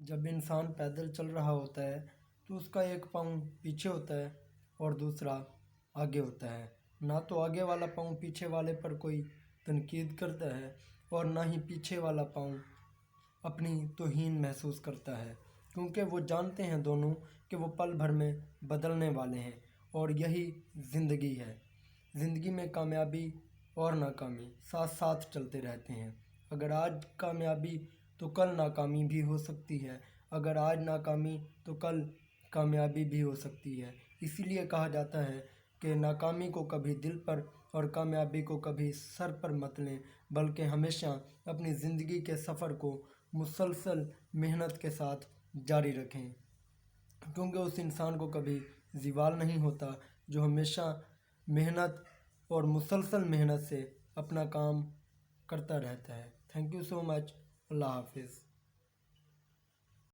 जब इंसान पैदल चल रहा होता है तो उसका एक पाँव पीछे होता है और दूसरा आगे होता है। ना तो आगे वाला पाँव पीछे वाले पर कोई तनकीद करता है और ना ही पीछे वाला पाँव अपनी तौहीन महसूस करता है, क्योंकि वो जानते हैं दोनों कि वो पल भर में बदलने वाले हैं और यही ज़िंदगी है। ज़िंदगी में कामयाबी और नाकामी साथ साथ चलते रहते हैं। अगर आज कामयाबी तो कल नाकामी भी हो सकती है, अगर आज नाकामी तो कल कामयाबी भी हो सकती है। इसीलिए कहा जाता है कि नाकामी को कभी दिल पर और कामयाबी को कभी सर पर मत लें, बल्कि हमेशा अपनी ज़िंदगी के सफ़र को मुसलसल मेहनत के साथ जारी रखें, क्योंकि उस इंसान को कभी ज़वाल नहीं होता जो हमेशा मेहनत और मुसलसल मेहनत से अपना काम करता रहता है। Thank you so much. Allah हाफिज़।